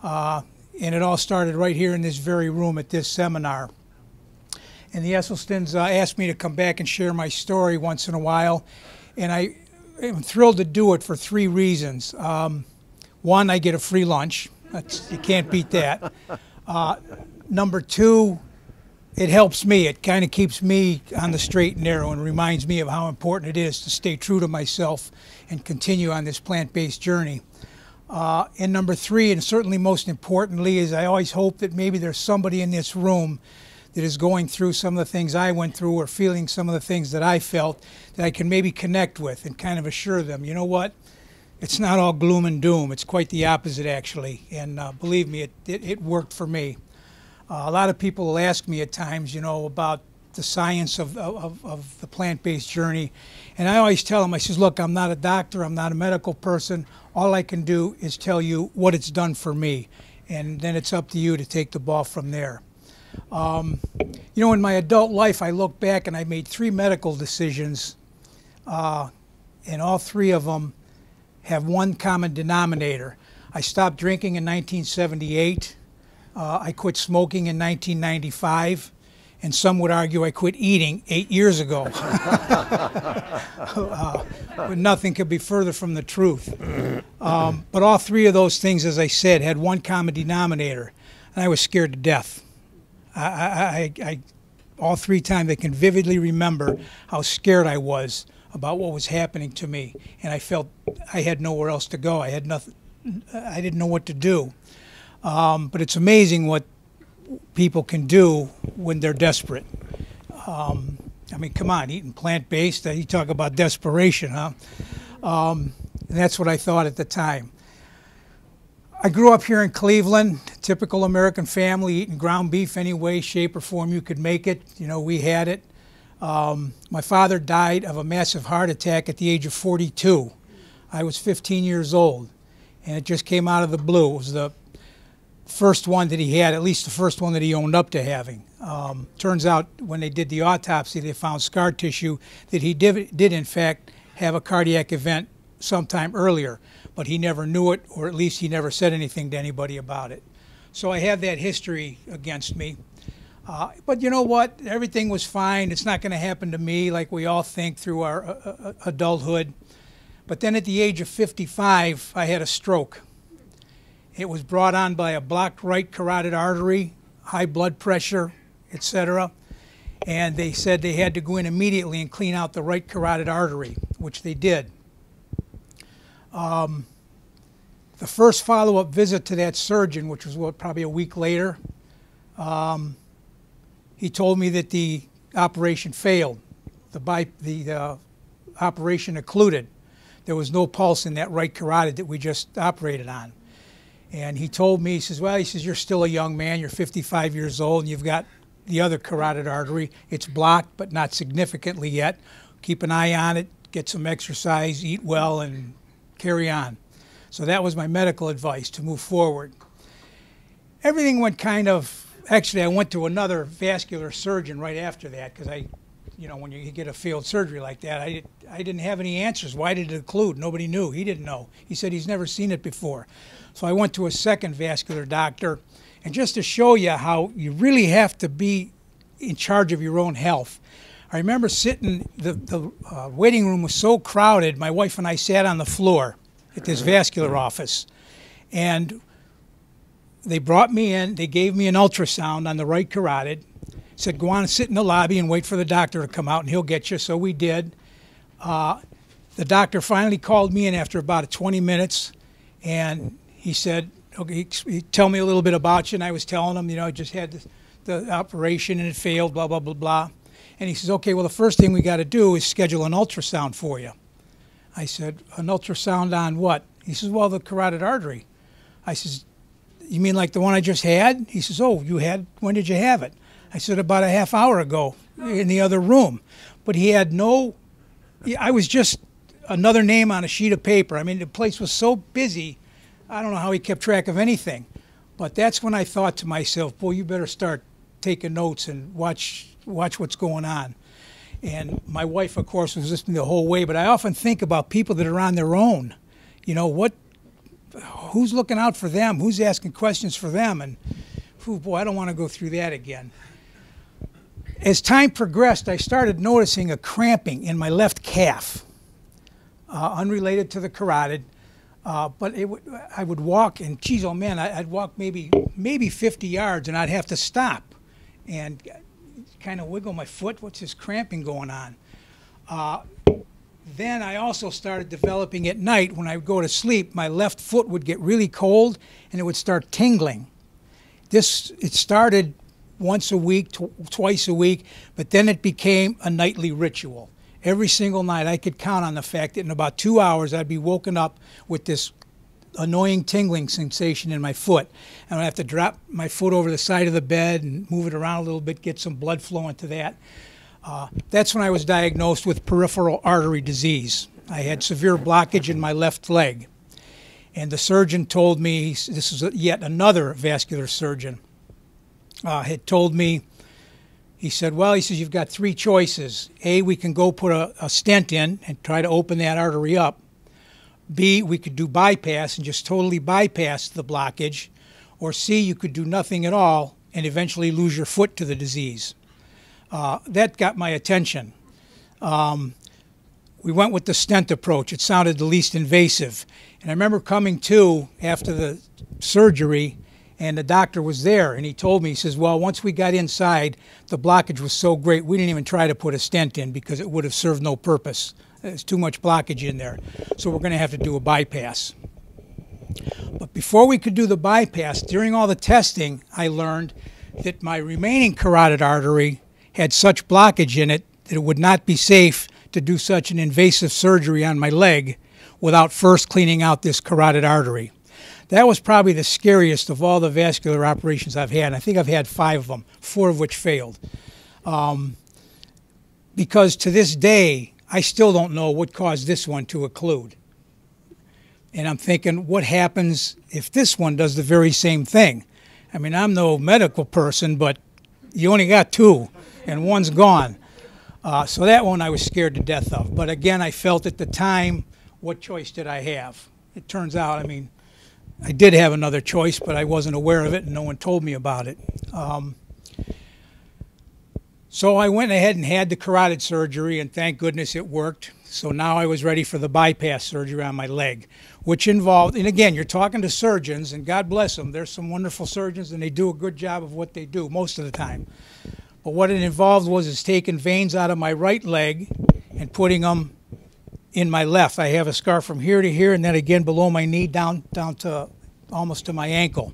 And it all started right here in this very room at this seminar. And the Esselstyns asked me to come back and share my story once in a while. And I am thrilled to do it for 3 reasons. One, I get a free lunch. You can't beat that. Number 2, it helps me. It kind of keeps me on the straight and narrow and reminds me of how important it is to stay true to myself and continue on this plant-based journey. And number 3, and certainly most importantly, is I always hope that maybe there's somebody in this room that is going through some of the things I went through or feeling some of the things that I felt that I can maybe connect with and kind of assure them, you know what, it's not all gloom and doom. It's quite the opposite, actually. And believe me, it worked for me. A lot of people will ask me at times, you know, about the science of the plant-based journey. And I always tell them, I says, look, I'm not a doctor, I'm not a medical person. All I can do is tell you what it's done for me. And then it's up to you to take the ball from there. You know, in my adult life, I look back and I made 3 medical decisions, and all 3 of them have one common denominator. I stopped drinking in 1978. I quit smoking in 1995. And some would argue I quit eating 8 years ago. But nothing could be further from the truth. But all 3 of those things, as I said, had one common denominator, and I was scared to death. All 3 times I can vividly remember how scared I was about what was happening to me, and I felt I had nowhere else to go. I had nothing. I didn't know what to do. But it's amazing what people can do when they're desperate. I mean, come on, eating plant-based, you talk about desperation, huh? And that's what I thought at the time. I grew up here in Cleveland, typical American family, eating ground beef any way, shape, or form you could make it. You know, we had it. My father died of a massive heart attack at the age of 42. I was 15 years old, and it just came out of the blue. It was the first one that he had, at least the first one that he owned up to having. Turns out when they did the autopsy, they found scar tissue that he did in fact have a cardiac event sometime earlier, but he never knew it, or at least he never said anything to anybody about it. So I have that history against me. But you know what? Everything was fine. It's not going to happen to me like we all think through our adulthood. But then at the age of 55, I had a stroke. It was brought on by a blocked right carotid artery, high blood pressure, etc. And they said they had to go in immediately and clean out the right carotid artery, which they did. The first follow-up visit to that surgeon, which was probably a week later, he told me that the operation failed. The operation occluded. There was no pulse in that right carotid that we just operated on. And he told me, he says, well, he says, you're still a young man, you're 55 years old, and you've got the other carotid artery. It's blocked, but not significantly yet. Keep an eye on it, get some exercise, eat well, and carry on. So that was my medical advice to move forward. Everything went kind of, actually I went to another vascular surgeon right after that, because you know, when you get a failed surgery like that, I didn't have any answers. Why did it occlude? Nobody knew. He didn't know. He said he's never seen it before. So I went to a second vascular doctor, and just to show you how you really have to be in charge of your own health. I remember sitting, the waiting room was so crowded, my wife and I sat on the floor at this vascular office, and they brought me in, they gave me an ultrasound on the right carotid, said go on and sit in the lobby and wait for the doctor to come out and he'll get you. So we did. The doctor finally called me in after about 20 minutes, and he said, okay, tell me a little bit about you. And I was telling him, you know, I just had the operation and it failed, blah, blah, blah, blah. And he says, okay, well, the first thing we got to do is schedule an ultrasound for you. I said, an ultrasound on what? He says, well, the carotid artery. I says, you mean like the one I just had? He says, oh, you had, when did you have it? I said, about a half hour ago in the other room. But he had no, I was just another name on a sheet of paper. I mean, the place was so busy, I don't know how he kept track of anything. But that's when I thought to myself, boy, you better start taking notes and watch what's going on. And my wife, of course, was listening the whole way. But I often think about people that are on their own. You know, what who's looking out for them? Who's asking questions for them? And, oh boy, I don't want to go through that again. As time progressed, I started noticing a cramping in my left calf, unrelated to the carotid. But I would walk, and geez, oh man, I'd walk maybe 50 yards, and I'd have to stop and kind of wiggle my foot. What's this cramping going on? Then I also started developing at night. When I would go to sleep, my left foot would get really cold, and it would start tingling. It started once a week, twice a week, but then it became a nightly ritual. Every single night I could count on the fact that in about 2 hours I'd be woken up with this annoying tingling sensation in my foot. And I'd have to drop my foot over the side of the bed and move it around a little bit, get some blood flowing to that. That's when I was diagnosed with peripheral artery disease. I had severe blockage in my left leg. And the surgeon told me, this is yet another vascular surgeon, had told me, he said, well, he says, you've got three choices. A, we can go put a stent in and try to open that artery up. B, we could do bypass and just totally bypass the blockage. Or C, you could do nothing at all and eventually lose your foot to the disease. That got my attention. We went with the stent approach. It sounded the least invasive. And I remember coming to after the surgery, and the doctor was there, and he told me, he says, well, once we got inside, the blockage was so great, we didn't even try to put a stent in because it would have served no purpose. There's too much blockage in there. So we're going to have to do a bypass. But before we could do the bypass, during all the testing, I learned that my remaining carotid artery had such blockage in it that it would not be safe to do such an invasive surgery on my leg without first cleaning out this carotid artery. That was probably the scariest of all the vascular operations I've had. I think I've had 5 of them, 4 of which failed. Because to this day, I still don't know what caused this one to occlude. And I'm thinking, what happens if this one does the very same thing? I mean, I'm no medical person, but you only got 2, and one's gone. So that one I was scared to death of. But again, I felt at the time, what choice did I have? It turns out, I mean, I did have another choice, but I wasn't aware of it, and no one told me about it. So I went ahead and had the carotid surgery, and thank goodness it worked. So now I was ready for the bypass surgery on my leg, which involved, and again, you're talking to surgeons, and God bless them. There's some wonderful surgeons, and they do a good job of what they do most of the time. But what it involved was taking veins out of my right leg and putting them in my left. I have a scar from here to here, and then again below my knee down to almost to my ankle.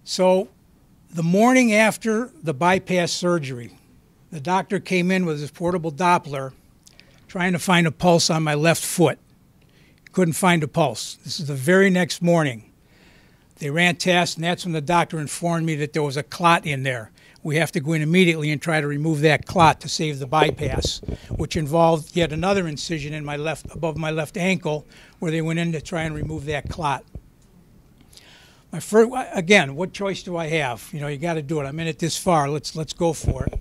So the morning after the bypass surgery, the doctor came in with his portable Doppler trying to find a pulse on my left foot. Couldn't find a pulse. This is the very next morning. They ran tests, and that's when the doctor informed me that there was a clot in there. We have to go in immediately and try to remove that clot to save the bypass, which involved yet another incision in my left, above my left ankle, where they went in to try and remove that clot. My first, again, what choice do I have? You know, you got to do it. I'm in it this far. Let's go for it.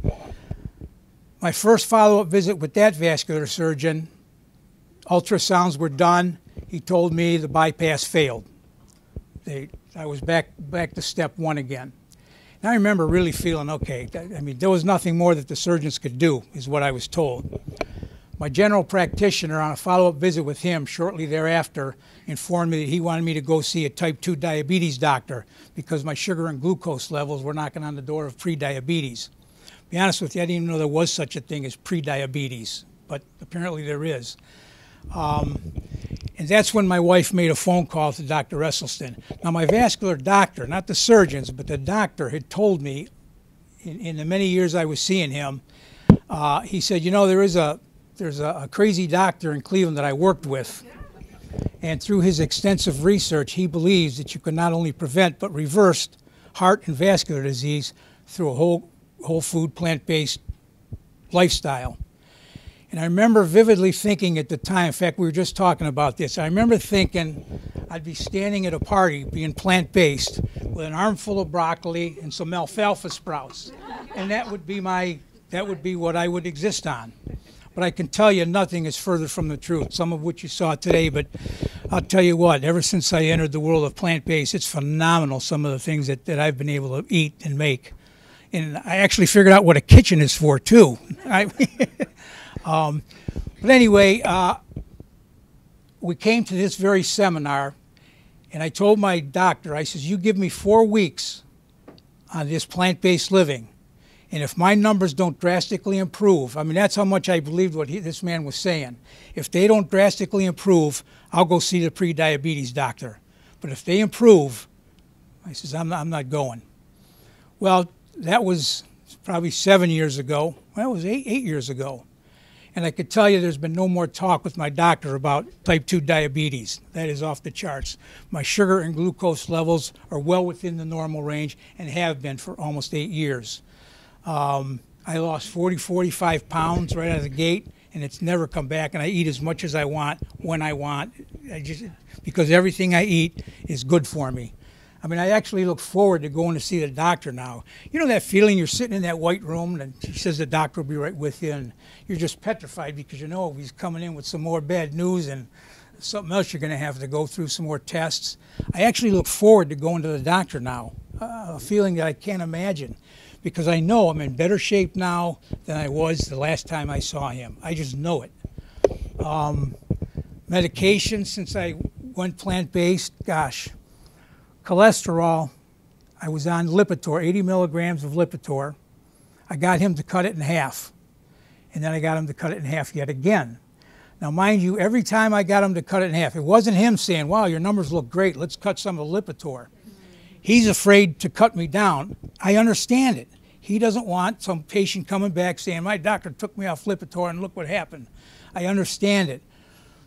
My first follow-up visit with that vascular surgeon, ultrasounds were done. He told me the bypass failed. I was back to step 1 again. And I remember really feeling, okay, I mean, there was nothing more that the surgeons could do, is what I was told. My general practitioner, on a follow-up visit with him shortly thereafter, informed me that he wanted me to go see a type 2 diabetes doctor because my sugar and glucose levels were knocking on the door of pre-diabetes. To be honest with you, I didn't even know there was such a thing as pre-diabetes, but apparently there is. And that's when my wife made a phone call to Dr. Esselstyn. Now, my vascular doctor, not the surgeons, but the doctor had told me in the many years I was seeing him, he said, you know, there's a crazy doctor in Cleveland that I worked with, and through his extensive research, he believes that you can not only prevent but reverse heart and vascular disease through a whole food, plant-based lifestyle. And I remember vividly thinking at the time, in fact, we were just talking about this, I remember thinking I'd be standing at a party, being plant-based, with an armful of broccoli and some alfalfa sprouts. And that would be what I would exist on. but I can tell you nothing is further from the truth. Some of what you saw today, but I'll tell you what, ever since I entered the world of plant-based, it's phenomenal, some of the things that I've been able to eat and make. And I actually figured out what a kitchen is for, too. But anyway, we came to this very seminar, and I told my doctor, I says, you give me 4 weeks on this plant-based living, and if my numbers don't drastically improve, I mean, that's how much I believed what this man was saying. If they don't drastically improve, I'll go see the pre-diabetes doctor. But if they improve, I says, I'm not going. Well, that was probably 7 years ago. Well, it was eight years ago. And I could tell you there's been no more talk with my doctor about type 2 diabetes. That is off the charts. My sugar and glucose levels are well within the normal range and have been for almost 8 years. I lost 45 pounds right out of the gate, and it's never come back. And I eat as much as I want, when I want, because everything I eat is good for me. I mean, I actually look forward to going to see the doctor now. You know that feeling you're sitting in that white room and he says the doctor will be right with you, and you're just petrified because you know he's coming in with some more bad news and something else you're going to have to go through, some more tests. I actually look forward to going to the doctor now, a feeling that I can't imagine, because I know I'm in better shape now than I was the last time I saw him. I just know it. Medication, since I went plant-based, gosh. Cholesterol, I was on Lipitor, 80 milligrams of Lipitor. I got him to cut it in half. And then I got him to cut it in half yet again. Now, mind you, every time I got him to cut it in half, it wasn't him saying, wow, your numbers look great, let's cut some of the Lipitor. He's afraid to cut me down. I understand it. He doesn't want some patient coming back saying, my doctor took me off Lipitor and look what happened. I understand it.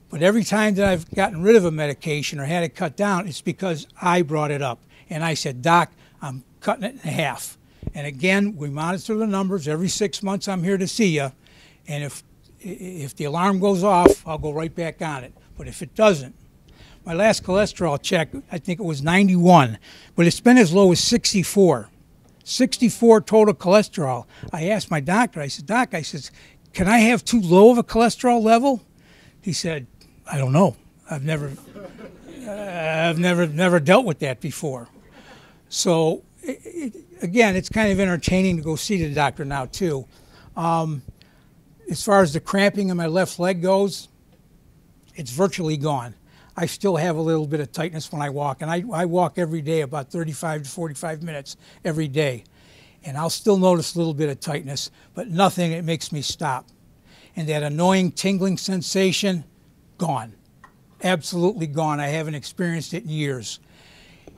But every time that I've gotten rid of a medication or had it cut down, it's because I brought it up. And I said, Doc, I'm cutting it in half. And again, we monitor the numbers. Every 6 months I'm here to see you. And if the alarm goes off, I'll go right back on it. But if it doesn't, my last cholesterol check, I think it was 91. But it's been as low as 64. 64 total cholesterol. I asked my doctor, I said, Doc, I said, can I have too low of a cholesterol level? He said, I don't know. I've never dealt with that before. So again, it's kind of entertaining to go see the doctor now too. As far as the cramping in my left leg goes, it's virtually gone. I still have a little bit of tightness when I walk, and I walk every day about 35 to 45 minutes every day. And I'll still notice a little bit of tightness, but nothing that makes me stop. And that annoying tingling sensation, gone. Absolutely gone. I haven't experienced it in years.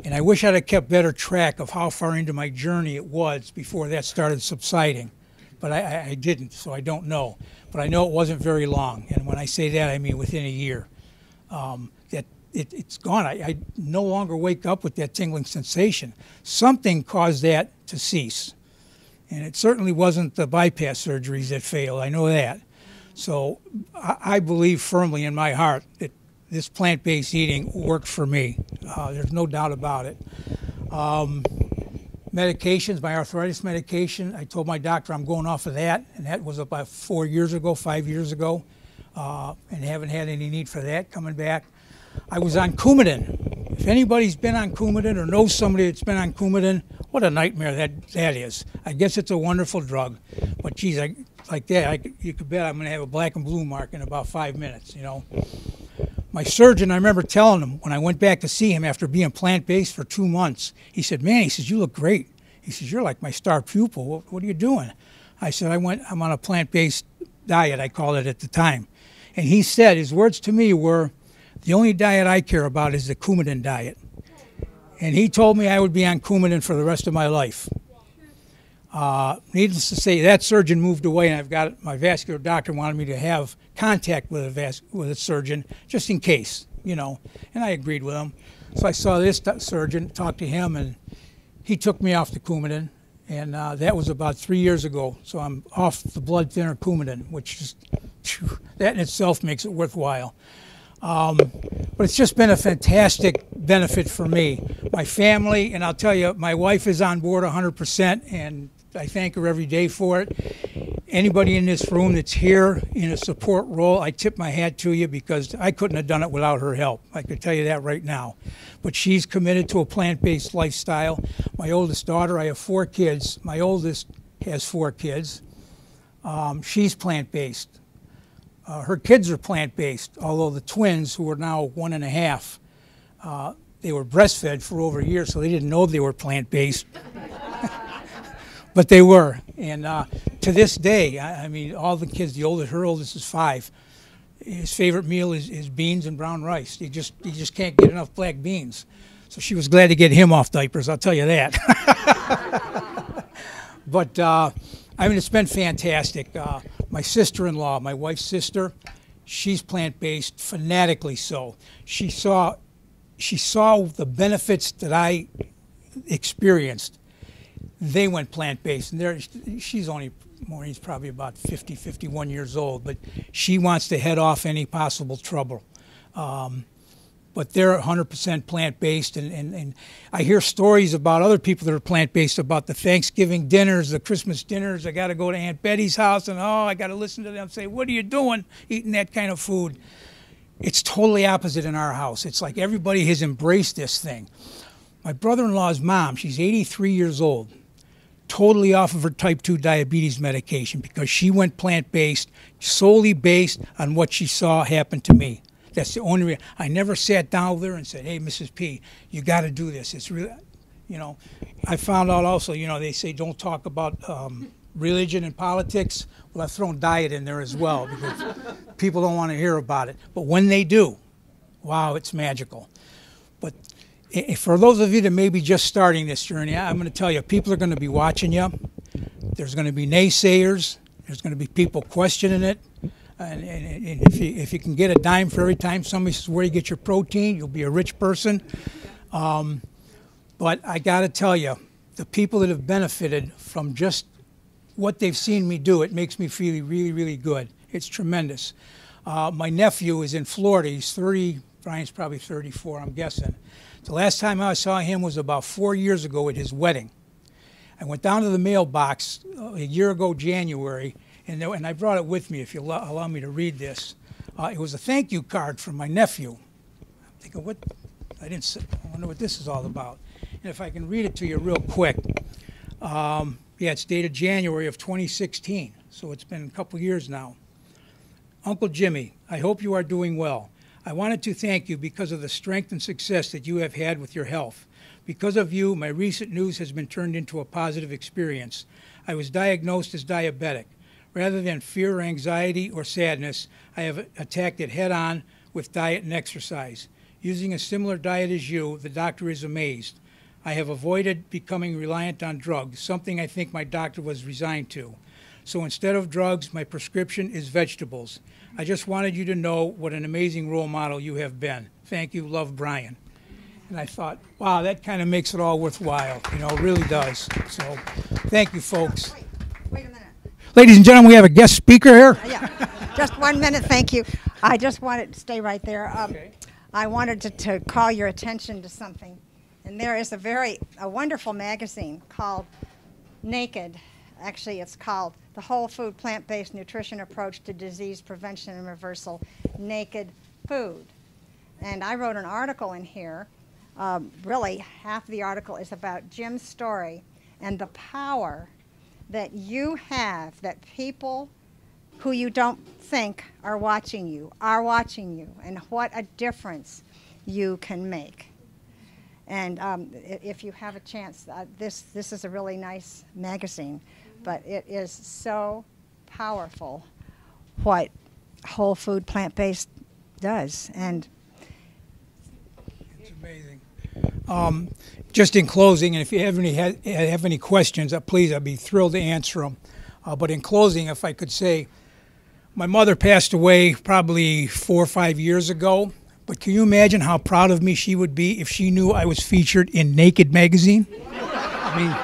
And I wish I'd have kept better track of how far into my journey it was before that started subsiding. But I didn't, so I don't know. But I know it wasn't very long. And when I say that, I mean within a year. It's gone. I no longer wake up with that tingling sensation. Something caused that to cease. And it certainly wasn't the bypass surgeries that failed. I know that. So I believe firmly in my heart that this plant-based eating worked for me. There's no doubt about it. Medications, my arthritis medication, I told my doctor I'm going off of that, and that was about 4 years ago, 5 years ago, and haven't had any need for that coming back. I was on Coumadin. If anybody's been on Coumadin or knows somebody that's been on Coumadin, what a nightmare that is. I guess it's a wonderful drug, but geez, like that, you could bet I'm going to have a black and blue mark in about 5 minutes, you know. My surgeon, I remember telling him when I went back to see him after being plant-based for 2 months, he said, man, he says, you look great. He says, you're like my star pupil. What are you doing? I said, I'm on a plant-based diet, I called it at the time. And he said, his words to me were, the only diet I care about is the Coumadin diet. And he told me I would be on Coumadin for the rest of my life. Needless to say, that surgeon moved away, and I've got my vascular doctor wanted me to have contact with a surgeon just in case, you know, and I agreed with him. So I saw this surgeon, talked to him, and he took me off the Coumadin, and that was about 3 years ago. So I'm off the blood thinner Coumadin, which just, that in itself makes it worthwhile. But it's just been a fantastic benefit for me. My family, and I'll tell you, my wife is on board 100%, and I thank her every day for it. Anybody in this room that's here in a support role, I tip my hat to you because I couldn't have done it without her help. I can tell you that right now. But she's committed to a plant-based lifestyle. My oldest daughter, I have 4 kids. My oldest has 4 kids. She's plant-based. Her kids are plant-based, although the twins, who are now 1.5, they were breastfed for over a year, so they didn't know they were plant-based. But they were. And to this day, I mean, all the kids, her oldest is 5. His favorite meal is beans and brown rice. He just can't get enough black beans. So she was glad to get him off diapers, I'll tell you that. But I mean, it's been fantastic. My sister-in-law, my wife's sister, she's plant-based, fanatically so. She saw the benefits that I experienced. They went plant-based, and Maureen's probably about 50, 51 years old, but she wants to head off any possible trouble. But they're 100% plant-based, and I hear stories about other people that are plant-based, about the Thanksgiving dinners, the Christmas dinners. I got to go to Aunt Betty's house, and I got to listen to them say, "What are you doing eating that kind of food?" It's totally opposite in our house. It's like everybody has embraced this thing. My brother-in-law's mom, she's 83 years old, totally off of her type 2 diabetes medication because she went plant-based, solely based on what she saw happen to me. That's the only reason. I never sat down with her and said, "Hey, Mrs. P, you got to do this." It's really, I found out also, they say don't talk about religion and politics. Well, I've thrown diet in there as well because people don't want to hear about it. But when they do, wow, it's magical. But for those of you that may be just starting this journey, I'm going to tell you, people are going to be watching you. There's going to be naysayers. There's going to be people questioning it. And if you can get a dime for every time somebody says, "Where do you get your protein?" you'll be a rich person. But I got to tell you, the people that have benefited from just what they've seen me do, it makes me feel really, really good. It's tremendous. My nephew is in Florida. He's 30. Brian's probably 34, I'm guessing. The last time I saw him was about 4 years ago at his wedding. I went down to the mailbox a year ago, January, and I brought it with me, if you allow me to read this. It was a thank you card from my nephew. I'm thinking, I wonder what this is all about. And if I can read it to you real quick. Yeah, it's dated January of 2016, so it's been a couple years now. Uncle Jimmy, I hope you are doing well. I wanted to thank you because of the strength and success that you have had with your health. Because of you, my recent news has been turned into a positive experience. I was diagnosed as diabetic. Rather than fear or anxiety or sadness, I have attacked it head-on with diet and exercise. Using a similar diet as you, the doctor is amazed. I have avoided becoming reliant on drugs, something I think my doctor was resigned to. So instead of drugs, my prescription is vegetables. I just wanted you to know what an amazing role model you have been. Thank you, love, Brian. And I thought, wow, that kind of makes it all worthwhile. It really does. So thank you, folks. Wait a minute. Ladies and gentlemen, we have a guest speaker here. Yeah, just 1 minute, thank you. I just wanted to stay right there. Okay. I wanted to call your attention to something. And there is a wonderful magazine called Naked. Actually, it's called The Whole Food Plant-Based Nutrition Approach to Disease Prevention and Reversal, Naked Food. And I wrote an article in here. Really, half the article is about Jim's story and the power that you have, that people who you don't think are watching you, and what a difference you can make. And if you have a chance, this is a really nice magazine, but it is so powerful what whole food plant-based does. And it's amazing. Just in closing, and if you have any questions, please, I'd be thrilled to answer them. But in closing, if I could say, my mother passed away probably 4 or 5 years ago. But can you imagine how proud of me she would be if she knew I was featured in Naked magazine? I mean,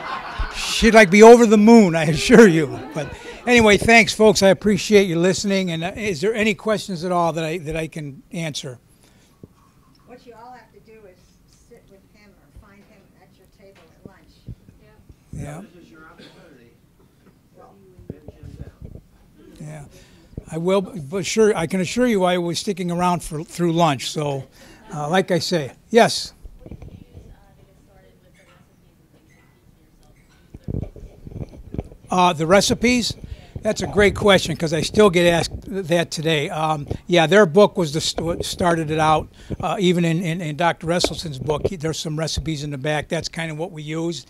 she'd be over the moon, I assure you. But anyway, thanks, folks. I appreciate you listening. And is there any questions at all that I can answer? what you all have to do is sit with him or find him at your table at lunch. Yeah. This is your opportunity. Well, pin Jim down. Yeah, I will, but sure, I can assure you I was sticking around through lunch. So, like I say, yes. The recipes? That's a great question because I still get asked that today. Yeah, their book was what started it out. Even in Dr. Esselson's book, there's some recipes in the back. That's kind of what we used.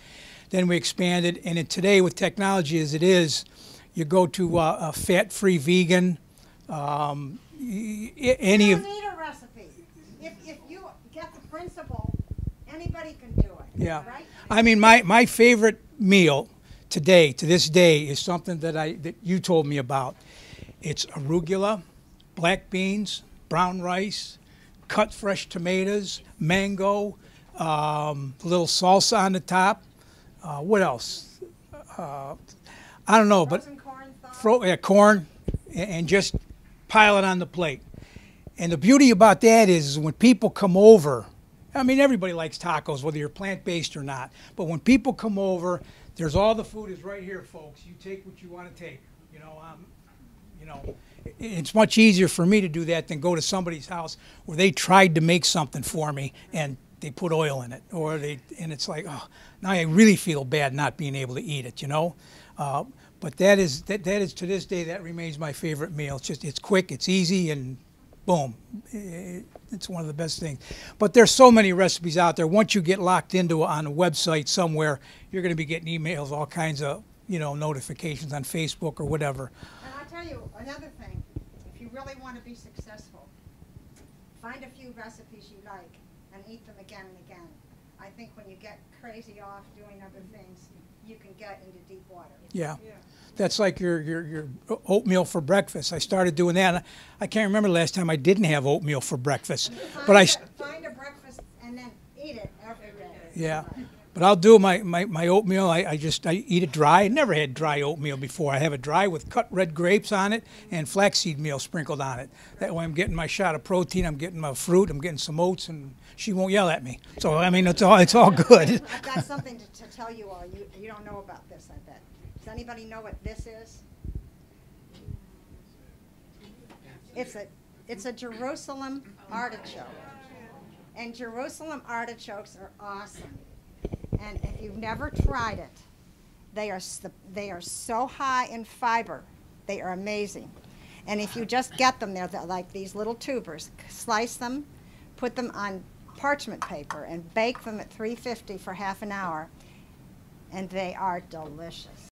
Then we expanded, and today with technology as it is, you go to a fat-free vegan. Any You of don't need a recipe. If you get the principle, anybody can do it. yeah. Right? I mean, my favorite meal today, to this day, is something that you told me about. It's arugula, black beans, brown rice, cut fresh tomatoes, mango, a little salsa on the top. What else? I don't know, but Frozen corn thawed. corn, and just pile it on the plate. And the beauty about that is when people come over, I mean, everybody likes tacos, whether you're plant-based or not. But when people come over, there's all the food is right here, folks. You take what you want to take. You know, it's much easier for me to do that than go to somebody's house where they tried to make something for me and they put oil in it, and it's like, oh, now I really feel bad not being able to eat it. But that is to this day, that remains my favorite meal. It's quick, it's easy, and boom, it's one of the best things. But there's so many recipes out there. Once you get locked into on a website somewhere, you're going to be getting emails, all kinds of notifications on Facebook or whatever. And I'll tell you another thing. If you really want to be successful, find a few recipes you like and eat them again and again. I think when you get crazy off doing other things, you can get into deep water. Yeah. That's like your oatmeal for breakfast. I started doing that. I can't remember the last time I didn't have oatmeal for breakfast. Find a breakfast and then eat it every day. Yeah. But I'll do my oatmeal. I eat it dry. I never had dry oatmeal before. I have it dry with cut red grapes on it and flaxseed meal sprinkled on it. That way I'm getting my shot of protein. I'm getting my fruit. I'm getting some oats, and she won't yell at me. So I mean, it's all good. I've got something to tell you all. You don't know about this, I bet. Does anybody know what this is? It's a Jerusalem artichoke, and Jerusalem artichokes are awesome. And if you've never tried it, they are so high in fiber. They are amazing. And if you just get them, they're like these little tubers. Slice them, put them on parchment paper, and bake them at 350 for half an hour, and they are delicious.